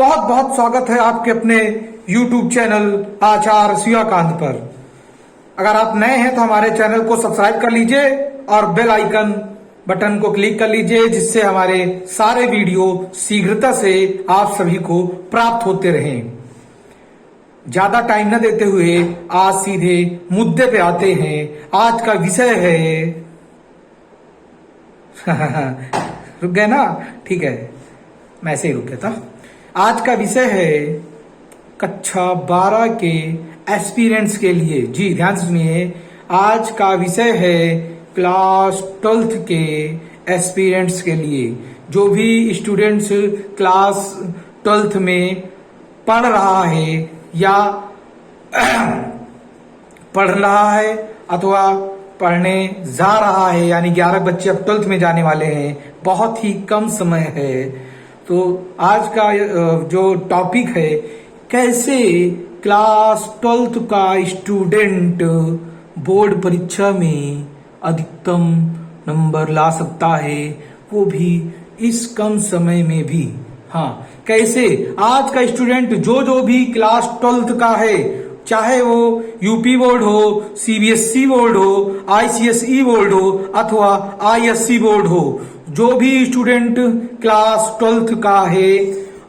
बहुत बहुत स्वागत है आपके अपने YouTube चैनल आचार्य सूर्यकांत पर। अगर आप नए हैं तो हमारे चैनल को सब्सक्राइब कर लीजिए और बेल आइकन बटन को क्लिक कर लीजिए, जिससे हमारे सारे वीडियो शीघ्रता से आप सभी को प्राप्त होते रहें। ज्यादा टाइम न देते हुए आज सीधे मुद्दे पे आते हैं। आज का विषय है रुक गए ना? ठीक है, मैं ऐसे ही रुक गया था। आज का विषय है कक्षा 12 के एस्पिरेंट्स के लिए। जी ध्यान से सुनिए, आज का विषय है क्लास 12th के एस्पिरेंट्स के लिए। जो भी स्टूडेंट्स क्लास 12th में पढ़ रहा है या पढ़ रहा है अथवा पढ़ने जा रहा है, यानी 11 बच्चे अब 12th में जाने वाले हैं, बहुत ही कम समय है। तो आज का जो टॉपिक है, कैसे क्लास 12th का स्टूडेंट बोर्ड परीक्षा में अधिकतम नंबर ला सकता है, वो भी इस कम समय में भी। हाँ, कैसे आज का स्टूडेंट जो भी क्लास 12th का है, चाहे वो यूपी बोर्ड हो, सीबीएसई बोर्ड हो, आईसीएसई बोर्ड हो अथवा आईएससी बोर्ड हो, जो भी स्टूडेंट क्लास 12th का है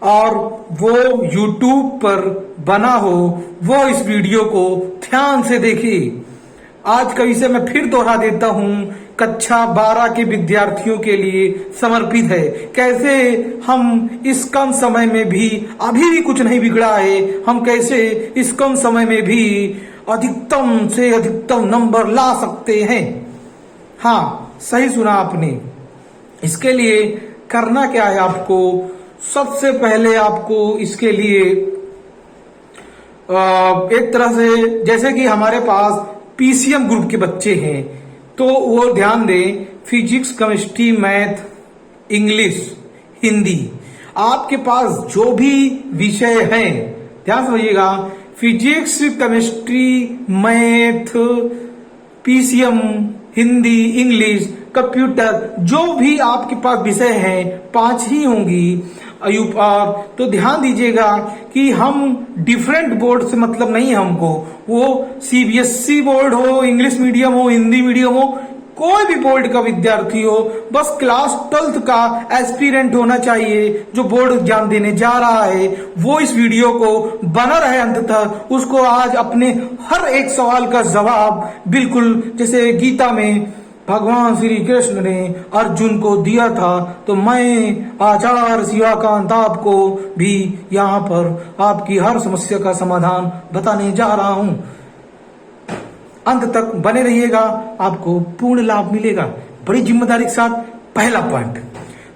और वो यूट्यूब पर बना हो, वो इस वीडियो को ध्यान से देखिए। आज का विषय मैं फिर दोहरा देता हूं, कक्षा 12 के विद्यार्थियों के लिए समर्पित है। कैसे हम इस कम समय में भी, अभी भी कुछ नहीं बिगड़ा है, हम कैसे इस कम समय में भी अधिकतम से अधिकतम नंबर ला सकते हैं। हाँ, सही सुना आपने। इसके लिए करना क्या है आपको? सबसे पहले आपको इसके लिए एक तरह से, जैसे कि हमारे पास पीसीएम ग्रुप के बच्चे हैं, तो वो ध्यान दें, physics, chemistry, math, English, Hindi, आपके पास जो भी विषय हैं, ध्यान समझिएगा, physics, chemistry, math, PCM, Hindi, English, computer, जो भी आपके पास विषय हैं, 5 ही होंगी अयुपार। तो ध्यान दीजिएगा कि हम डिफरेंट बोर्ड से मतलब नहीं, हमको वो सीबीएसई बोर्ड हो, इंग्लिश मीडियम हो, हिंदी मीडियम हो, कोई भी बोर्ड का विद्यार्थी हो, बस क्लास 12th का एस्पिरेंट होना चाहिए। जो बोर्ड एग्जाम देने जा रहा है वो इस वीडियो को बना रहे अंततः, उसको आज अपने हर एक सवाल का जवाब, बिल्कुल जैसे गीता में भगवान श्री कृष्ण ने अर्जुन को दिया था, तो मैं आचार्य सूर्यकांत आपको भी यहाँ पर आपकी हर समस्या का समाधान बताने जा रहा हूँ। अंत तक बने रहिएगा, आपको पूर्ण लाभ मिलेगा। बड़ी जिम्मेदारी के साथ पहला पॉइंट,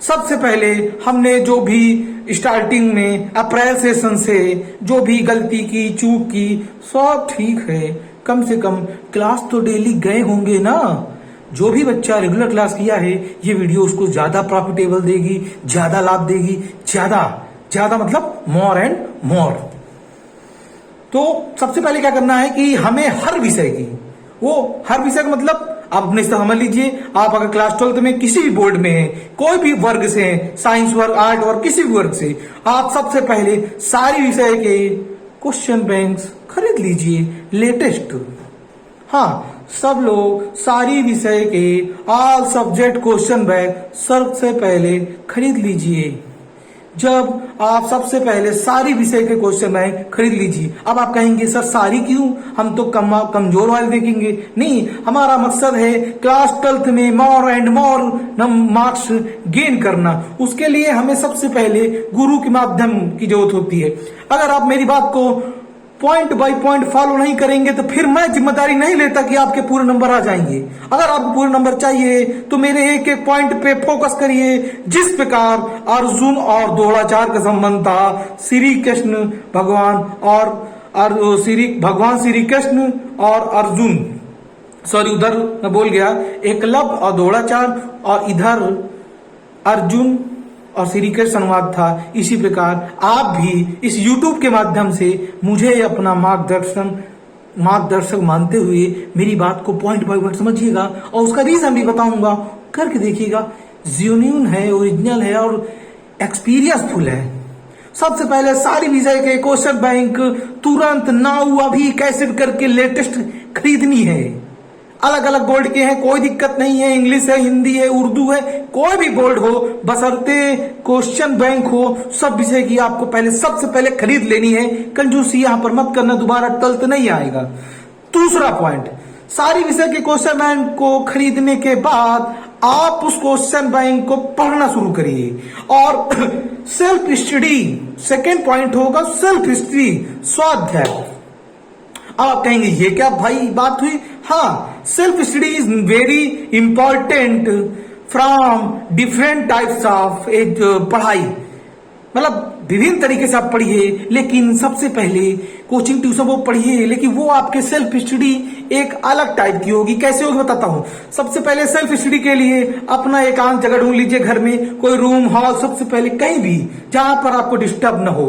सबसे पहले हमने जो भी स्टार्टिंग में अप्रैल सेशन से जो भी गलती की, चूक की, सब ठीक है। कम से कम क्लास तो डेली गए होंगे ना। जो भी बच्चा रेगुलर क्लास किया है, ये वीडियो उसको ज्यादा प्रॉफिटेबल देगी, ज्यादा लाभ देगी, ज्यादा मतलब मोर एंड मोर। तो सबसे पहले क्या करना है कि हमें हर विषय की, वो हर विषय का मतलब आप अपने से समझ लीजिए। आप अगर क्लास 12th में किसी भी बोर्ड में है, कोई भी वर्ग से है, साइंस वर्ग, आर्ट वर्ग, किसी भी वर्ग से, आप सबसे पहले सारी विषय के क्वेश्चन बैंक्स खरीद लीजिए, लेटेस्ट। हाँ, सब लोग सारी विषय के ऑल सब्जेक्ट क्वेश्चन बैंक सबसे पहले खरीद लीजिए। जब आप सबसे पहले सारी विषय के क्वेश्चन बैंक खरीद लीजिए, अब आप कहेंगे सर सारी क्यों, हम तो कमजोर वाले देखेंगे। नहीं, हमारा मकसद है क्लास 12th में more and more marks gain करना। उसके लिए हमें सबसे पहले गुरु के माध्यम की जरूरत होती है। अगर आप मेरी बात को पॉइंट बाय पॉइंट फॉलो नहीं करेंगे तो फिर मैं जिम्मेदारी नहीं लेता कि आपके पूरे नंबर आ जाएंगे। अगर आपको पूरे नंबर चाहिए तो मेरे एक एक पॉइंट पे फोकस करिए। जिस प्रकार अर्जुन और द्रोणाचार्य का संबंध था, श्री कृष्ण भगवान श्री कृष्ण और अर्जुन, सॉरी उधर मैं बोल गया, एकलव्य और द्रोणाचार्य, और इधर अर्जुन और श्री कृष्ण अनुवाद था। इसी प्रकार आप भी इस YouTube के माध्यम से मुझे अपना मार्गदर्शक मानते हुए मेरी बात को पॉइंट बाय पॉइंट समझिएगा और उसका रीजन भी बताऊंगा, करके देखिएगा। जेन्युइन है, ओरिजिनल है और एक्सपीरियंसफुल है। सबसे पहले सारी विषय के क्वेश्चन बैंक तुरंत नाउ अभी कैसे करके लेटेस्ट खरीदनी है। अलग अलग बोर्ड के हैं, कोई दिक्कत नहीं है, इंग्लिश है, हिंदी है, उर्दू है, कोई भी बोर्ड हो, बशर्ते क्वेश्चन बैंक हो, सब विषय की आपको पहले सबसे पहले खरीद लेनी है। कंजूसी यहां पर मत करना, दोबारा टल्ट नहीं आएगा। दूसरा पॉइंट, सारी विषय के क्वेश्चन बैंक को खरीदने के बाद आप उस क्वेश्चन बैंक को पढ़ना शुरू करिए और सेल्फ स्टडी, सेकेंड पॉइंट होगा सेल्फ स्टडी, स्वाध्याय। आप कहेंगे ये क्या भाई बात हुई? हाँ, self study is very important from different types of पढ़ाई, मतलब विभिन्न तरीके से आप पढ़िए, लेकिन सबसे पहले कोचिंग ट्यूशन वो पढ़िए, लेकिन वो आपके सेल्फ स्टडी एक अलग टाइप की होगी। कैसे होगी बताता हूं। सबसे पहले सेल्फ स्टडी के लिए अपना एकांत जगह ढूंढ लीजिए, घर में कोई रूम, हॉल, सबसे पहले कहीं भी जहां पर आपको डिस्टर्ब ना हो।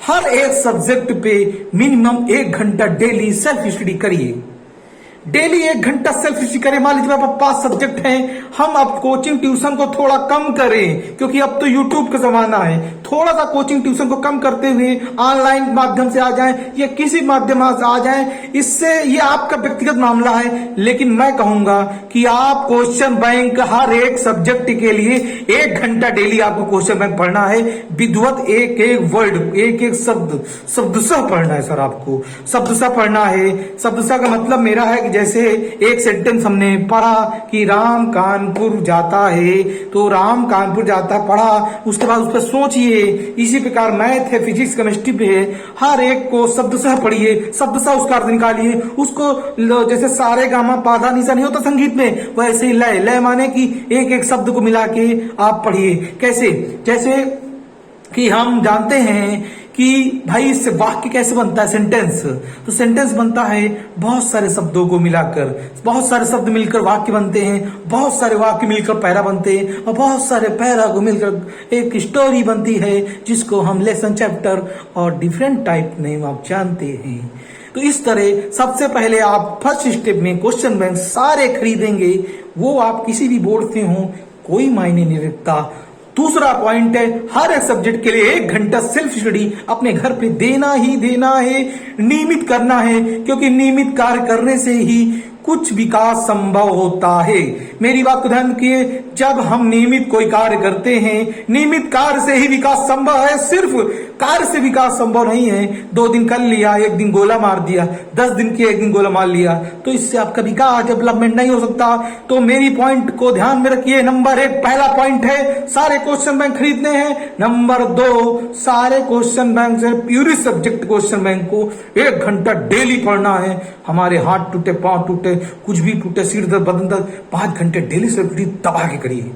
हर एक सब्जेक्ट पे मिनिमम 1 घंटा डेली सेल्फ स्टडी करिए। डेली 1 घंटा सेल्फ स्टडी करें। मान लीजिए आप 5 सब्जेक्ट हैं, हम अब कोचिंग ट्यूशन को थोड़ा कम करें, क्योंकि अब तो यूट्यूब का जमाना है। थोड़ा सा कोचिंग ट्यूशन को कम करते हुए ऑनलाइन माध्यम से आ जाएं या किसी माध्यम से आ जाएं, इससे ये आपका व्यक्तिगत मामला है, लेकिन मैं कहूंगा कि आप क्वेश्चन बैंक हर एक सब्जेक्ट के लिए 1 घंटा डेली आपको क्वेश्चन बैंक पढ़ना है। विधिवत एक एक वर्ड, एक एक शब्दशः पढ़ना है सर। आपको शब्दशः पढ़ना है। शब्दशः का मतलब मेरा है कि जैसे एक सेंटेंस हमने पढ़ा कि राम कानपुर जाता है, तो राम कानपुर जाता पढ़ा, उसके बाद उस पर सोचिए। इसी प्रकार मैथ है, फिजिक्स, केमिस्ट्री पे है, हर एक को शब्दशः पढ़िए, शब्दशः उसका अर्थ निकालिए। उसको जैसे सारे गामा पाधा निशा नहीं होता संगीत में, वैसे ही लय, लय माने कि एक एक शब्द को मिला के आप पढ़िए। कैसे? जैसे कि हम जानते हैं कि भाई इससे वाक्य कैसे बनता है, सेंटेंस। तो सेंटेंस बनता है बहुत सारे शब्दों को मिलाकर, बहुत सारे शब्द मिलकर वाक्य बनते हैं, बहुत सारे वाक्य मिलकर पैरा बनते हैं, और बहुत सारे पैरा को मिलकर एक स्टोरी बनती है, जिसको हम लेसन, चैप्टर और डिफरेंट टाइप नेम आप जानते हैं। तो इस तरह सबसे पहले आप फर्स्ट स्टेप में क्वेश्चन बैंक सारे खरीदेंगे, वो आप किसी भी बोर्ड से हो, कोई मायने नहीं रखता। दूसरा पॉइंट है, हर एक सब्जेक्ट के लिए 1 घंटा सेल्फ स्टडी अपने घर पे देना ही देना है, नियमित करना है, क्योंकि नियमित कार्य करने से ही कुछ विकास संभव होता है। मेरी बात को ध्यान रखिए, जब हम नियमित कोई कार्य करते हैं, नियमित कार्य से ही विकास संभव है, सिर्फ कार्य से विकास संभव नहीं है। 2 दिन कर लिया, 1 दिन गोला मार दिया, 10 दिन के 1 दिन गोला मार लिया, तो इससे आपका विकास डेवलपमेंट नहीं हो सकता। तो मेरी पॉइंट को ध्यान में रखिए। नंबर 1 पहला पॉइंट है सारे क्वेश्चन बैंक खरीदने हैं। नंबर 2 सारे क्वेश्चन बैंक से प्यूरी सब्जेक्ट क्वेश्चन बैंक को 1 घंटा डेली पढ़ना है। हमारे हाथ टूटे, पांव टूटे, कुछ भी टूटे, सिर दर्द, बदन दर्द, 5 घंटे डेली से दबा के करिए।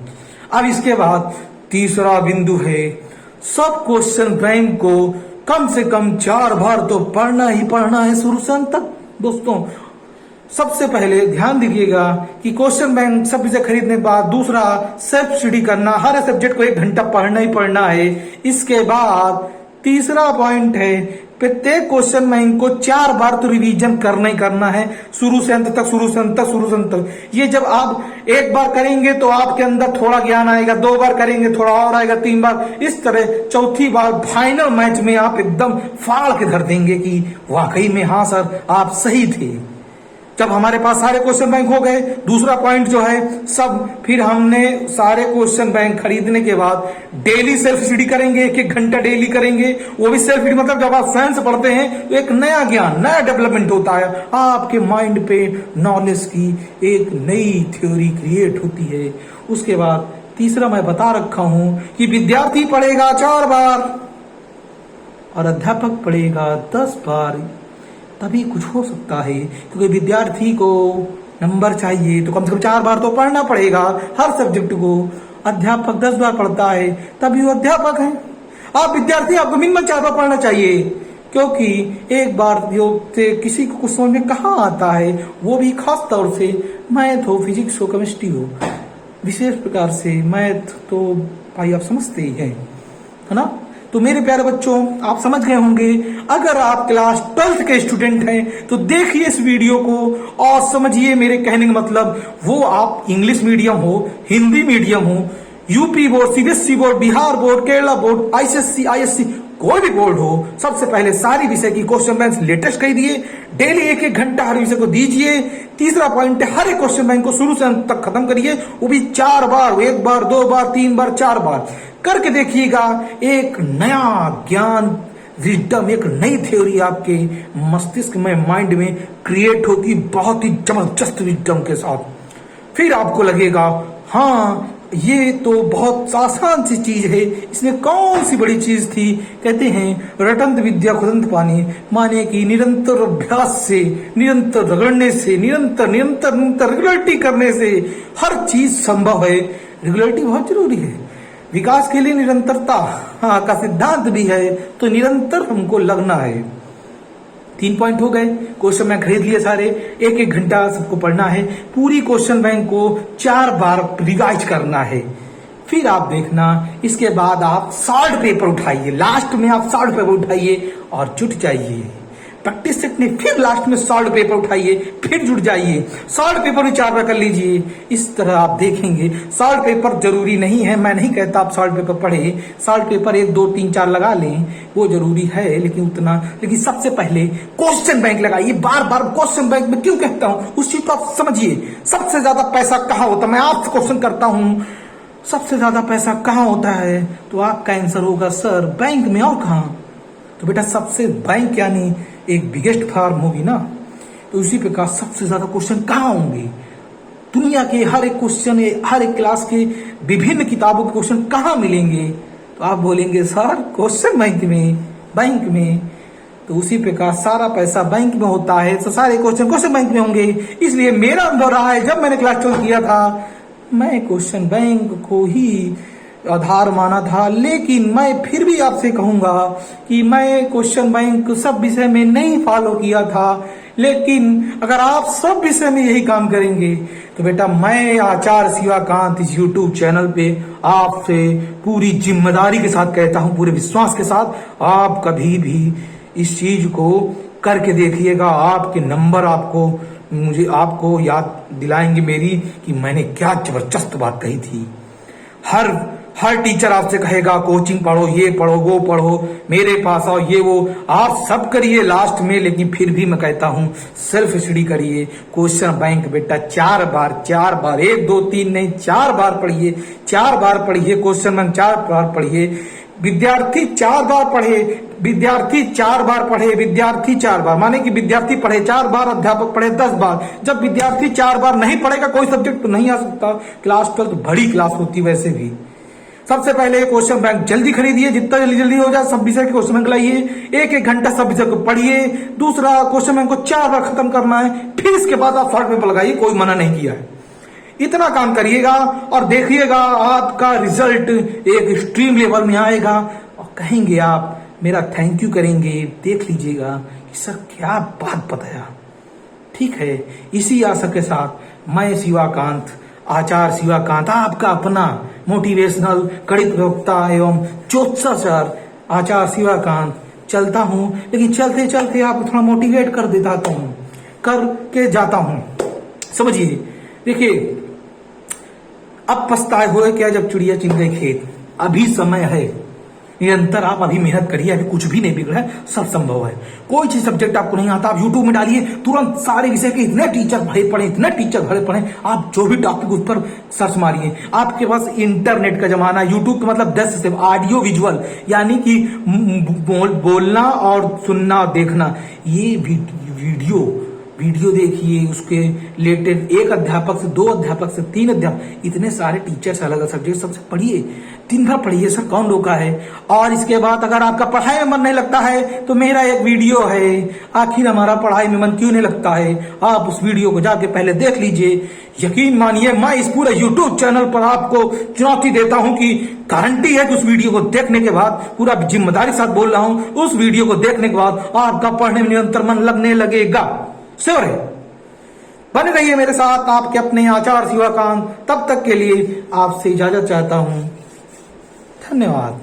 अब इसके बाद तीसरा बिंदु है, सब क्वेश्चन बैंक को कम से कम 4 बार तो पढ़ना ही पढ़ना है, शुरू से अंत तक। दोस्तों सबसे पहले ध्यान दीजिएगा कि क्वेश्चन बैंक सब चीजें खरीदने के बाद दूसरा सेल्फ स्टडी करना, हर सब्जेक्ट को 1 घंटा पढ़ना ही पढ़ना है। इसके बाद तीसरा पॉइंट है, प्रत्येक क्वेश्चन बैंक को 4 बार तो रिवीजन करना ही करना है, शुरू से अंत तक, शुरू से अंत तक, शुरू से अंत तक। ये जब आप 1 बार करेंगे तो आपके अंदर थोड़ा ज्ञान आएगा, 2 बार करेंगे थोड़ा और आएगा, 3 बार, इस तरह चौथी बार फाइनल मैच में आप एकदम फाड़ के धर देंगे कि वाकई में हाँ सर आप सही थे। जब हमारे पास सारे क्वेश्चन बैंक हो गए, दूसरा पॉइंट जो है सब, फिर हमने सारे क्वेश्चन बैंक खरीदने के बाद डेली सेल्फ स्टडी करेंगे, 1-1 घंटा डेली करेंगे। वो भी सेल्फ स्टडी मतलब जब आप साइंस पढ़ते हैं तो एक नया ज्ञान, नया डेवलपमेंट होता है, आपके माइंड पे नॉलेज की एक नई थ्योरी क्रिएट होती है। उसके बाद तीसरा मैं बता रखा हूं कि विद्यार्थी पढ़ेगा 4 बार और अध्यापक पढ़ेगा 10 बार, तभी कुछ हो सकता है। क्योंकि विद्यार्थी को नंबर चाहिए तो कम से कम 4 बार तो पढ़ना पड़ेगा हर सब्जेक्ट को। अध्यापक 10 बार पढ़ता है तभी वो अध्यापक है। आप विद्यार्थी, आपको मिनिमम 4 बार पढ़ना चाहिए, क्योंकि एक बार योग से किसी को कुछ समझ में कहाँ आता है, वो भी खास तौर से मैथ हो, फिजिक्स हो, केमिस्ट्री हो, विशेष प्रकार से मैथ तो भाई आप समझते ही हैं, है ना। तो मेरे प्यारे बच्चों आप समझ गए होंगे। अगर आप क्लास 12th के स्टूडेंट हैं तो देखिए इस वीडियो को और समझिए मेरे कहने का मतलब। वो आप इंग्लिश मीडियम हो, हिंदी मीडियम हो, UP board, CBSE board, Bihar board, Kerala board, ICSC, ISC, कोई भी बोर्ड हो, सबसे पहले सारी विषय की क्वेश्चन बैंक लेटेस्ट कर दिए, डेली एक एक घंटा हर विषय को दीजिए। तीसरा पॉइंट है, हर एक क्वेश्चन बैंक को शुरू से अंत तक खत्म करिए, वो भी 4 बार, 1 बार, 2 बार, 3 बार, 4 बार करके देखिएगा। एक नया ज्ञान, विजडम, एक नई थ्योरी आपके मस्तिष्क में, माइंड में क्रिएट होगी, बहुत ही जबरदस्त विजडम के साथ। फिर आपको लगेगा हाँ ये तो बहुत आसान सी चीज है, इसमें कौन सी बड़ी चीज थी। कहते हैं रटंत विद्या खुदंत पानी, माने कि निरंतर अभ्यास से, निरंतर रगड़ने से, निरंतर निरंतर निरंतर रेगुलरिटी करने से हर चीज संभव है। रेगुलरिटी बहुत जरूरी है विकास के लिए, निरंतरता का सिद्धांत भी है, तो निरंतर हमको लगना है। 3 पॉइंट हो गए। क्वेश्चन बैंक खरीद लिए सारे, एक एक घंटा सबको पढ़ना है, पूरी क्वेश्चन बैंक को 4 बार रिवाइज करना है। फिर आप देखना, इसके बाद आप सॉल्व पेपर उठाइए, लास्ट में आप सॉल्व पेपर उठाइए और जुट जाइए। प्रैक्टिस सेट में फिर लास्ट में सॉल्व पेपर उठाइए, फिर जुट जाइए, सॉल्व पेपर भी 4 बार कर लीजिए। इस तरह आप देखेंगे सॉल्व पेपर जरूरी नहीं है, मैं नहीं कहता आप सॉल्व पेपर पढ़े, सॉल्व पेपर 1 2 3 4 लगा लें, वो जरूरी है, लेकिन सबसे पहले क्वेश्चन बैंक लगाइए। बार बार क्वेश्चन बैंक में क्यों कहता हूं, उस चीज को आप समझिए। सबसे ज्यादा पैसा कहाँ होता है, मैं आपसे क्वेश्चन करता हूं, सबसे ज्यादा पैसा कहाँ होता है, तो आपका आंसर होगा सर बैंक में, और कहाँ। तो बेटा सबसे, बैंक यानी एक बिगेस्ट फार्म होगी ना, तो उसी प्रकार सबसे ज्यादा क्वेश्चन कहाँ होंगे, दुनिया के हर एक क्वेश्चन, हर एक क्लास के विभिन्न किताबों के क्वेश्चन कहाँ मिलेंगे, तो आप बोलेंगे सर क्वेश्चन बैंक में, बैंक में। तो उसी प्रकार सारा पैसा बैंक में होता है, तो सारे क्वेश्चन बैंक में होंगे। इसलिए मेरा अनुभव रहा है, जब मैंने क्लास 12 किया था, मैं क्वेश्चन बैंक को ही आधार माना था, लेकिन मैं फिर भी आपसे कहूंगा कि मैं क्वेश्चन बैंक सब विषय में नहीं फॉलो किया था, लेकिन अगर आप सब विषय में यही काम करेंगे तो बेटा मैं आचार्य शिवाकांत इस यूट्यूब चैनल पे आपसे पूरी जिम्मेदारी के साथ कहता हूं, पूरे विश्वास के साथ, आप कभी भी इस चीज को करके देखिएगा, आपके नंबर आपको याद दिलाएंगे मेरी कि मैंने क्या जबरदस्त बात कही थी। हर टीचर आपसे कहेगा कोचिंग पढ़ो, ये पढ़ो, वो पढ़ो, मेरे पास आओ, ये वो आप सब करिए लास्ट में, लेकिन फिर भी मैं कहता हूं सेल्फ स्टडी करिए। क्वेश्चन बैंक बेटा 4 बार 1 2 3 नहीं 4 बार पढ़िए, 4 बार पढ़िए क्वेश्चन बैंक, 4 बार पढ़िए। विद्यार्थी 4 बार पढ़े, विद्यार्थी 4 बार पढ़े, विद्यार्थी 4 बार, माने कि विद्यार्थी पढ़े 4 बार, अध्यापक पढ़े 10 बार। जब विद्यार्थी 4 बार नहीं पढ़ेगा कोई सब्जेक्ट तो नहीं आ सकता। क्लास 12 बड़ी क्लास होती वैसे भी। सबसे पहले क्वेश्चन बैंक जल्दी खरीदिए, जितना जल्दी हो जाए सब विषय के क्वेश्चन बैंक लाइए, एक एक घंटा सब विषय को पढ़िए। दूसरा, क्वेश्चन बैंक को 4 बार खत्म करना है, फिर इसके बाद आप सॉल्व पेपर लगाइए, कोई मना नहीं किया है। इतना काम करिएगा और देखिएगा आपका रिजल्ट एक एक्सट्रीम लेवल में आएगा और कहेंगे आप मेरा थैंक यू करेंगे। देख लीजिएगा कि सर क्या बात बताया। ठीक है, इसी आशा के साथ मैं शिवाकांत, आचार्य शिवाकांत, आपका अपना मोटिवेशनल गणित प्रवक्ता एवं ज्योतिषाचार्य आचार्य शिवाकांत चलता हूं, लेकिन चलते चलते आपको थोड़ा मोटिवेट कर देता हूं, करके जाता हूं। समझिए, देखिए अब पछताए हुए क्या जब चिड़िया चिन गई खेत। अभी समय है, निरंतर आप अभी मेहनत करिए, अभी कुछ भी नहीं बिगड़ा है, सब संभव है। कोई चीज सब्जेक्ट आपको नहीं आता, आप यूट्यूब में डालिए, तुरंत सारे विषय के इतने टीचर भरे पड़े, इतने टीचर भरे पड़े, आप जो भी टॉपिक उस पर सर्च मारिए। आपके पास इंटरनेट का जमाना, यूट्यूब का मतलब 10 से ऑडियो विजुअल, यानी कि बोलना और सुनना देखना, ये वीडियो देखिए, उसके रिलेटेड 1 अध्यापक से 2 अध्यापक से 3 अध्यापक, इतने सारे टीचर्स अलग अलग सब्जेक्ट, सबसे पढ़िए, दिन भर पढ़िए, सर कौन रोका है। और इसके बाद अगर आपका पढ़ाई में मन नहीं लगता है तो मेरा एक वीडियो है, आखिर हमारा पढ़ाई में मन क्यों नहीं लगता है, आप उस वीडियो को जाके पहले देख लीजिए। यकीन मानिए मैं इस पूरे यूट्यूब चैनल पर आपको चुनौती देता हूं कि गारंटी है कि उस वीडियो को देखने के बाद, पूरा जिम्मेदारी के साथ बोल रहा हूं, उस वीडियो को देखने के बाद आपका पढ़ने में निरंतर मन लगने लगेगा। श्योर है, बने रहिए मेरे साथ, आपके अपने आचार्य शिवाकांत। तब तक के लिए आपसे इजाजत चाहता हूं, धन्यवाद।